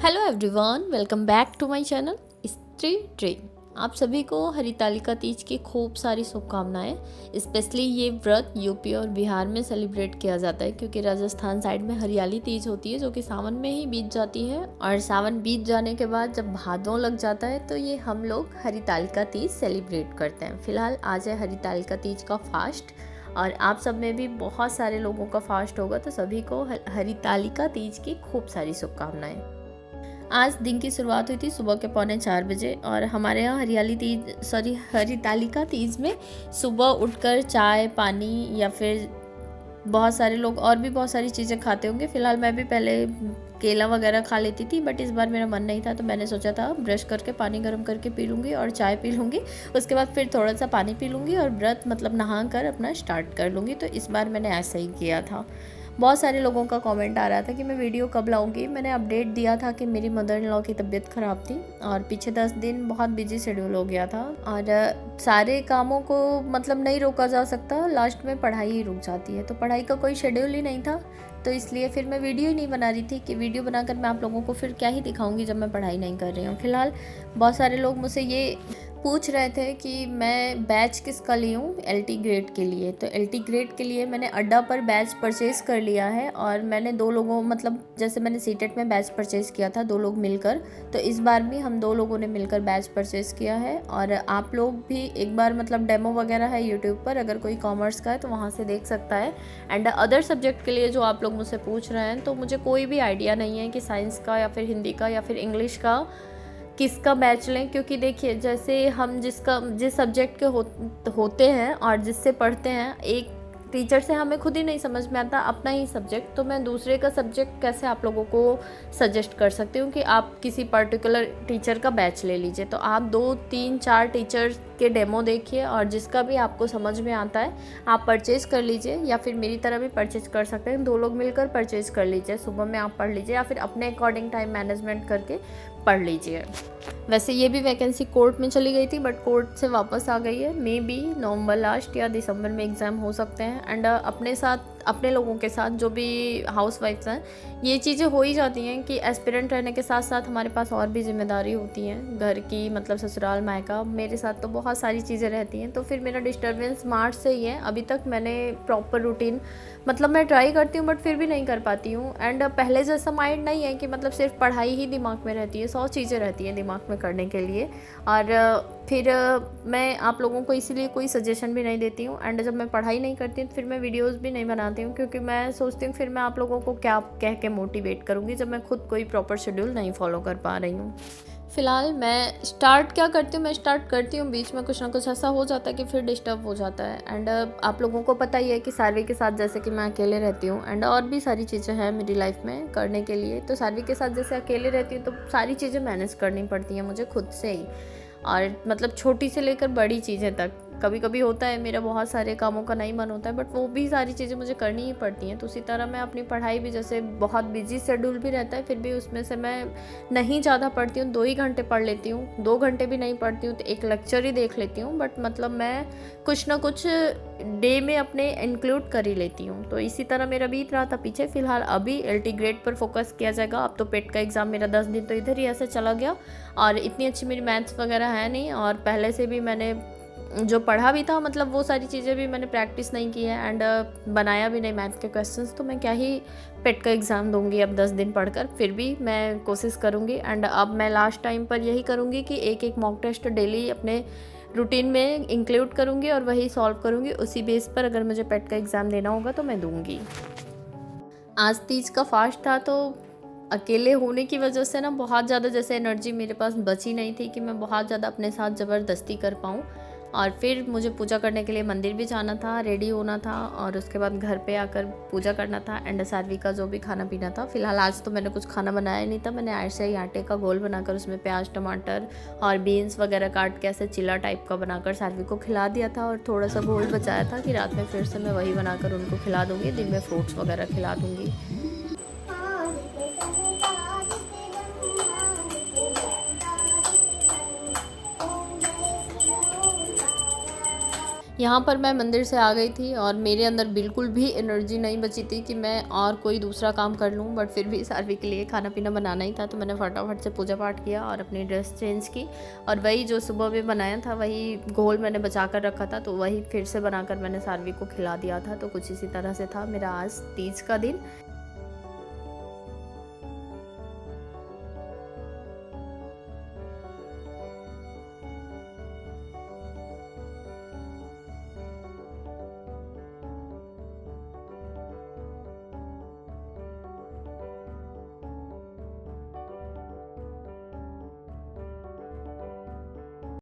Hello everyone, welcome back to my channel Stree dream. आप सभी को हरितालिका तीज की खूब सारी शुभकामनाएं। स्पेशली ये व्रत यूपी और बिहार में सेलिब्रेट किया जाता है क्योंकि राजस्थान साइड में हरियाली तीज होती है जो कि सावन में ही बीत जाती है। और सावन बीत जाने के बाद जब भादों लग जाता है तो ये हम लोग हरितालिका तीज सेलिब्रेट करते हैं। फिलहाल आज है हरितालिका तीज का फास्ट और आप सब में भी बहुत सारे लोगों का फास्ट होगा, तो सभी को हरितालिका तीज की खूब सारी शुभकामनाएं। आज दिन की शुरुआत हुई थी सुबह के 3:45 बजे और हमारे यहाँ हरितालिका तीज में सुबह उठकर चाय पानी या फिर बहुत सारे लोग और भी बहुत सारी चीज़ें खाते होंगे। फिलहाल मैं भी पहले केला वगैरह खा लेती थी, बट इस बार मेरा मन नहीं था तो मैंने सोचा था ब्रश करके पानी गर्म करके पी लूँगी और चाय पी लूँगी। उसके बाद फिर थोड़ा सा पानी पी लूँगी और व्रत नहा कर अपना स्टार्ट कर लूँगी। तो इस बार मैंने ऐसा ही किया था। बहुत सारे लोगों का कमेंट आ रहा था कि मैं वीडियो कब लाऊंगी। मैंने अपडेट दिया था कि मेरी मदर इन लॉ की तबीयत ख़राब थी और पीछे 10 दिन बहुत बिजी शेड्यूल हो गया था और सारे कामों को नहीं रोका जा सकता, लास्ट में पढ़ाई ही रुक जाती है। तो पढ़ाई का कोई शेड्यूल ही नहीं था, तो इसलिए फिर मैं वीडियो ही नहीं बना रही थी कि वीडियो बनाकर मैं आप लोगों को फिर क्या ही दिखाऊंगी जब मैं पढ़ाई नहीं कर रही हूँ। फिलहाल बहुत सारे लोग मुझसे ये पूछ रहे थे कि मैं बैच किसका ली हूँ LT ग्रेड के लिए। तो LT ग्रेड के लिए मैंने अड्डा पर बैच परचेज़ कर लिया है और मैंने 2 लोगों जैसे मैंने सीटेट में बैच परचेज़ किया था 2 लोग मिलकर, तो इस बार भी हम 2 लोगों ने मिलकर बैच परचेज़ किया है। और आप लोग भी एक बार डेमो वगैरह है यूट्यूब पर, अगर कोई कॉमर्स का है तो वहाँ से देख सकता है। एंड अदर सब्जेक्ट के लिए जो आप लोग मुझसे पूछ रहे हैं, तो मुझे कोई भी आइडिया नहीं है कि साइंस का या फिर हिंदी का या फिर इंग्लिश का किसका बैच लें, क्योंकि देखिए जैसे हम जिस सब्जेक्ट के होते हैं और जिससे पढ़ते हैं, एक टीचर से हमें खुद ही नहीं समझ में आता अपना ही सब्जेक्ट, तो मैं दूसरे का सब्जेक्ट कैसे आप लोगों को सजेस्ट कर सकती हूँ कि आप किसी पर्टिकुलर टीचर का बैच ले लीजिए। तो आप 2, 3, 4 टीचर के डेमो देखिए और जिसका भी आपको समझ में आता है आप परचेज़ कर लीजिए, या फिर मेरी तरह भी परचेज़ कर सकते हैं। 2 लोग मिलकर परचेज़ कर लीजिए, सुबह में आप पढ़ लीजिए या फिर अपने अकॉर्डिंग टाइम मैनेजमेंट करके पढ़ लीजिए। वैसे ये भी वैकेंसी कोर्ट में चली गई थी, बट कोर्ट से वापस आ गई है। मे बी नवंबर लास्ट या दिसंबर में एग्ज़ाम हो सकते हैं। एंड अपने लोगों के साथ जो भी हाउस वाइफ्स हैं, ये चीज़ें हो ही जाती हैं कि एस्पिरेंट रहने के साथ साथ हमारे पास और भी जिम्मेदारी होती हैं घर की, ससुराल मायका। मेरे साथ तो बहुत सारी चीज़ें रहती हैं, तो फिर मेरा डिस्टर्बेंस मार्च से ही है। अभी तक मैंने प्रॉपर रूटीन मैं ट्राई करती हूँ बट फिर भी नहीं कर पाती हूँ। एंड पहले जैसा माइंड नहीं है कि सिर्फ पढ़ाई ही दिमाग में रहती है, 100 चीज़ें रहती हैं दिमाग में करने के लिए। और फिर मैं आप लोगों को इसीलिए कोई सजेशन भी नहीं देती हूँ। एंड जब मैं पढ़ाई नहीं करती हूँ फिर मैं वीडियोस भी नहीं बनाती हूँ, क्योंकि मैं सोचती हूँ फिर मैं आप लोगों को क्या कह के मोटिवेट करूँगी जब मैं खुद कोई प्रॉपर शेड्यूल नहीं फॉलो कर पा रही हूँ। फ़िलहाल मैं स्टार्ट क्या करती हूँ, मैं स्टार्ट करती हूँ, बीच में कुछ ना कुछ ऐसा हो जाता है कि फिर डिस्टर्ब हो जाता है। एंड आप लोगों को पता ही है कि सार्वी के साथ जैसे कि मैं अकेले रहती हूँ एंड और भी सारी चीज़ें हैं मेरी लाइफ में करने के लिए। तो सार्वी के साथ जैसे अकेले रहती हूँ तो सारी चीज़ें मैनेज करनी पड़ती हैं मुझे खुद से ही, और छोटी से लेकर बड़ी चीज़ें तक। कभी कभी होता है मेरा बहुत सारे कामों का नहीं मन होता है, बट वो भी सारी चीज़ें मुझे करनी ही पड़ती हैं। तो उसी तरह मैं अपनी पढ़ाई भी, जैसे बहुत बिजी शेड्यूल भी रहता है, फिर भी उसमें से मैं नहीं ज़्यादा पढ़ती हूँ, 2 ही घंटे पढ़ लेती हूँ। 2 घंटे भी नहीं पढ़ती हूँ तो एक लेक्चर ही देख लेती हूँ, बट मैं कुछ ना कुछ डे में अपने इंक्लूड कर ही लेती हूँ। तो इसी तरह मेरा बीत रहा था पीछे। फिलहाल अभी LT ग्रेड पर फोकस किया जाएगा। अब तो पेट का एग्ज़ाम मेरा 10 दिन तो इधर ही ऐसे चला गया, और इतनी अच्छी मेरी मैथ्स वगैरह है नहीं, और पहले से भी मैंने जो पढ़ा भी था वो सारी चीज़ें भी मैंने प्रैक्टिस नहीं की है एंड बनाया भी नहीं मैथ के क्वेश्चंस। तो मैं क्या ही पेट का एग्ज़ाम दूंगी अब 10 दिन पढ़कर, फिर भी मैं कोशिश करूंगी। एंड अब मैं लास्ट टाइम पर यही करूंगी कि एक मॉक टेस्ट डेली अपने रूटीन में इंक्लूड करूंगी और वही सॉल्व करूंगी। उसी बेस पर अगर मुझे पेट का एग्ज़ाम देना होगा तो मैं दूंगी। आज तीज का फास्ट था, तो अकेले होने की वजह से बहुत ज़्यादा जैसे एनर्जी मेरे पास बची नहीं थी कि मैं बहुत ज़्यादा अपने साथ ज़बरदस्ती कर पाऊँ। और फिर मुझे पूजा करने के लिए मंदिर भी जाना था, रेडी होना था, और उसके बाद घर पे आकर पूजा करना था एंड सार्वी का जो भी खाना पीना था। फिलहाल आज तो मैंने कुछ खाना बनाया नहीं था। मैंने ऐसे ही आटे का गोल बनाकर उसमें प्याज, टमाटर और बीन्स वगैरह काट के ऐसे चिला टाइप का बनाकर सार्वी को खिला दिया था, और थोड़ा सा घोल बचाया था कि रात में फिर से मैं वही बनाकर उनको खिला दूँगी। दिन में फ्रूट्स वगैरह खिला दूँगी। यहाँ पर मैं मंदिर से आ गई थी और मेरे अंदर बिल्कुल भी एनर्जी नहीं बची थी कि मैं और कोई दूसरा काम कर लूँ, बट फिर भी सार्वी के लिए खाना पीना बनाना ही था, तो मैंने फटाफट से पूजा पाठ किया और अपनी ड्रेस चेंज की। और वही जो सुबह में बनाया था वही घोल मैंने बचा कर रखा था, तो वही फिर से बनाकर मैंने सार्वी को खिला दिया था। तो कुछ इसी तरह से था मेरा आज तीज का दिन।